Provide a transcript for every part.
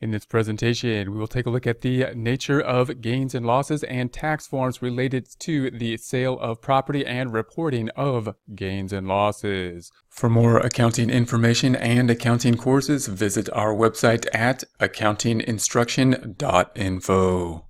In this presentation, we will take a look at the nature of gains and losses and tax forms related to the sale of property and reporting of gains and losses. For more accounting information and accounting courses, visit our website at accountinginstruction.info.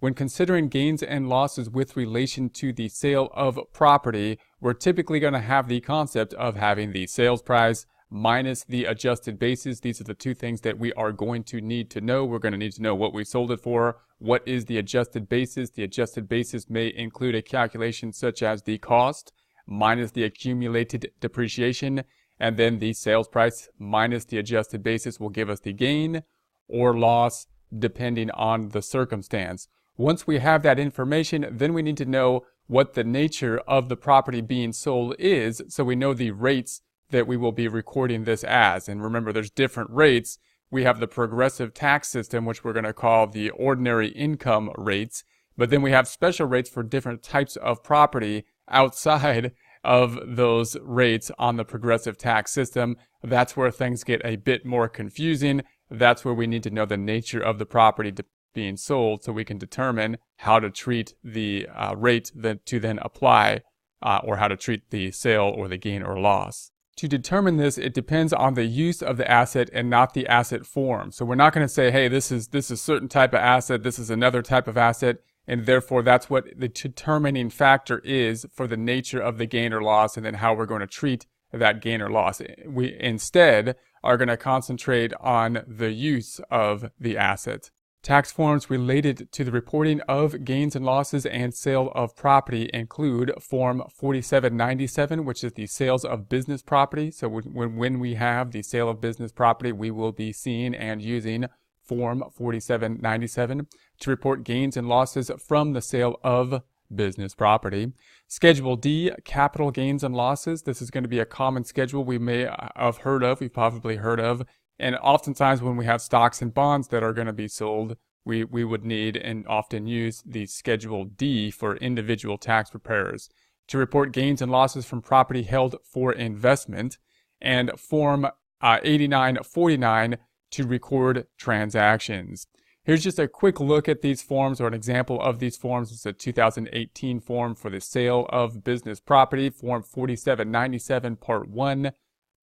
When considering gains and losses with relation to the sale of property, we're typically going to have the concept of having the sales price minus the adjusted basis. These are the two things that we are going to need to know. We're going to need to know what we sold it for. What is the adjusted basis? The adjusted basis may include a calculation such as the cost minus the accumulated depreciation, and then the sales price minus the adjusted basis will give us the gain or loss depending on the circumstance. Once we have that information, then we need to know what the nature of the property being sold is, so we know the rates that we will be recording this as. And remember, there's different rates. We have the progressive tax system, which we're going to call the ordinary income rates, but then we have special rates for different types of property outside of those rates on the progressive tax system. That's where things get a bit more confusing. That's where we need to know the nature of the property being sold so we can determine how to treat the rate to then apply or how to treat the sale or the gain or loss. To determine this, it depends on the use of the asset and not the asset form. So we're not going to say, hey, this is a certain type of asset, this is another type of asset, and therefore that's what the determining factor is for the nature of the gain or loss and then how we're going to treat that gain or loss. We instead are going to concentrate on the use of the asset. Tax forms related to the reporting of gains and losses and sale of property include Form 4797, which is the sales of business property. So when we have the sale of business property, we will be seeing and using Form 4797 to report gains and losses from the sale of business property. Schedule D, capital gains and losses. This is going to be a common schedule we may have heard of, we've probably heard of. And oftentimes when we have stocks and bonds that are going to be sold, we would need and often use the Schedule D for individual tax preparers to report gains and losses from property held for investment, and Form 8949 to record transactions. Here's just a quick look at these forms or an example of these forms. It's a 2018 form for the sale of business property, Form 4797, Part 1,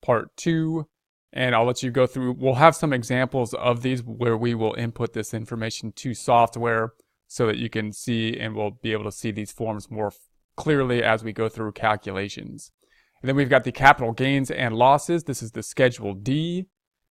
Part 2. And I'll let you go through. We'll have some examples of these where we will input this information to software so that you can see and we'll be able to see these forms more clearly as we go through calculations. And then we've got the capital gains and losses. This is the Schedule D,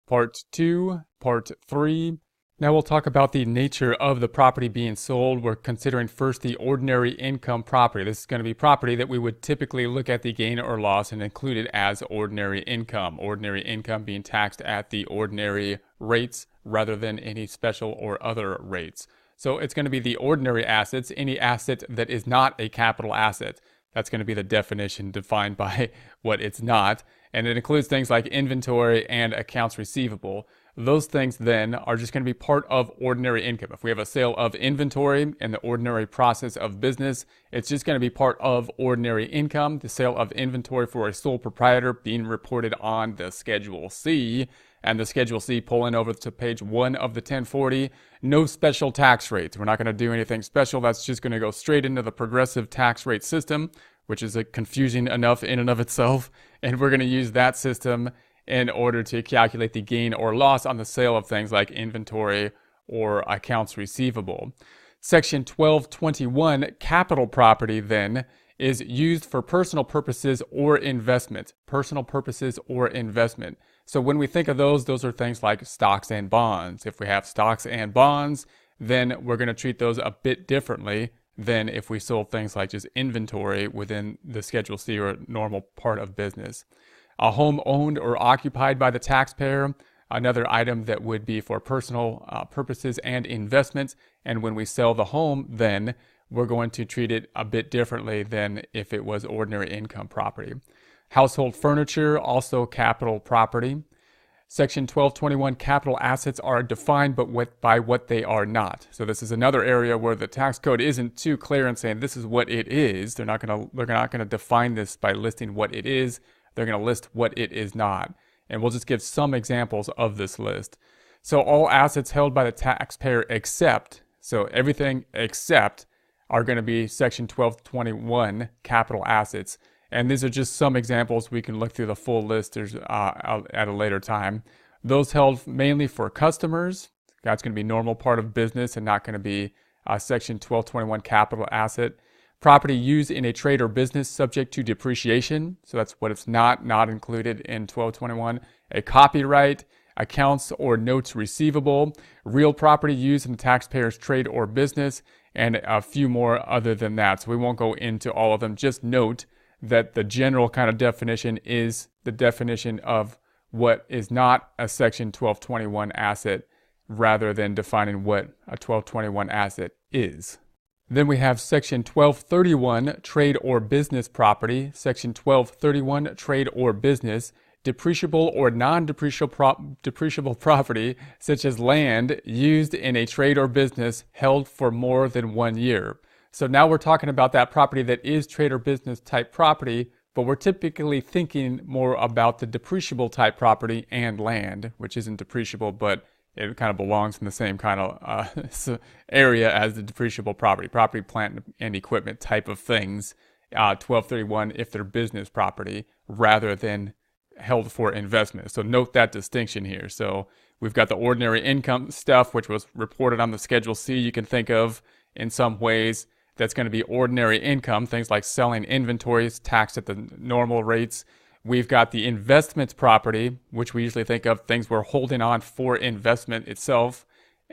Part 2, Part 3. Now we'll talk about the nature of the property being sold. We're considering first the ordinary income property. This is going to be property that we would typically look at the gain or loss and include it as ordinary income. Ordinary income being taxed at the ordinary rates rather than any special or other rates. So it's going to be the ordinary assets, any asset that is not a capital asset. That's going to be the definition defined by what it's not. And it includes things like inventory and accounts receivable. Those things then are just going to be part of ordinary income. If we have a sale of inventory in the ordinary process of business, it's just going to be part of ordinary income. The sale of inventory for a sole proprietor being reported on the Schedule C, and the Schedule C pulling over to page 1 of the 1040. No special tax rates. We're not going to do anything special. That's just going to go straight into the progressive tax rate system, which is confusing enough in and of itself. And we're going to use that system in order to calculate the gain or loss on the sale of things like inventory or accounts receivable. Section 1221, capital property then, is used for personal purposes or investment. Personal purposes or investment. So when we think of those are things like stocks and bonds. If we have stocks and bonds, then we're going to treat those a bit differently than if we sold things like just inventory within the Schedule C or normal part of business. A home owned or occupied by the taxpayer, another item that would be for personal purposes and investments. And when we sell the home, then we're going to treat it a bit differently than if it was ordinary income property. Household furniture, also capital property. Section 1221, capital assets are defined by what they are not. So this is another area where the tax code isn't too clear in saying this is what it is. They're not going to define this by listing what it is. They're going to list what it is not. and we'll just give some examples of this list. So all assets held by the taxpayer except, so everything except, are going to be Section 1221 capital assets. And these are just some examples. We can look through the full list at a later time. Those held mainly for customers, that's going to be normal part of business and not going to be Section 1221 capital asset. Property used in a trade or business subject to depreciation, so that's what it's not included in 1221. A copyright, accounts or notes receivable, real property used in the taxpayer's trade or business, and a few more other than that. So we won't go into all of them. Just note that the general kind of definition is the definition of what is not a Section 1221 asset rather than defining what a 1221 asset is. Then we have Section 1231, trade or business property. Section 1231, trade or business, depreciable or non-depreciable property, such as land used in a trade or business held for more than 1 year. So now we're talking about that property that is trade or business type property, but we're typically thinking more about the depreciable type property and land, which isn't depreciable, but it kind of belongs in the same kind of area as the depreciable property, plant, and equipment type of things. 1231 if they're business property rather than held for investment. So note that distinction here. So we've got the ordinary income stuff, which was reported on the Schedule C. You can think of in some ways that's going to be ordinary income, things like selling inventories taxed at the normal rates. We've got the investment property, which we usually think of things we're holding on for investment itself.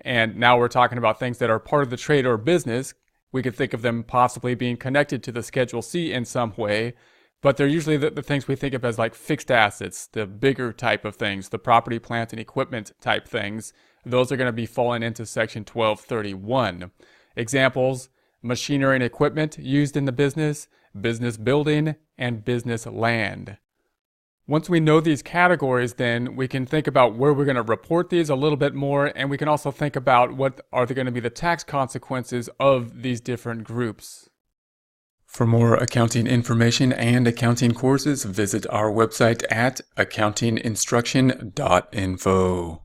And now we're talking about things that are part of the trade or business. We could think of them possibly being connected to the Schedule C in some way, but they're usually the things we think of as like fixed assets, the bigger type of things, the property, plant, and equipment type things. Those are going to be falling into Section 1231. Examples: machinery and equipment used in the business, business building, and business land. Once we know these categories, then we can think about where we're going to report these a little bit more, and we can also think about what are going to be the tax consequences of these different groups. For more accounting information and accounting courses, visit our website at accountinginstruction.info.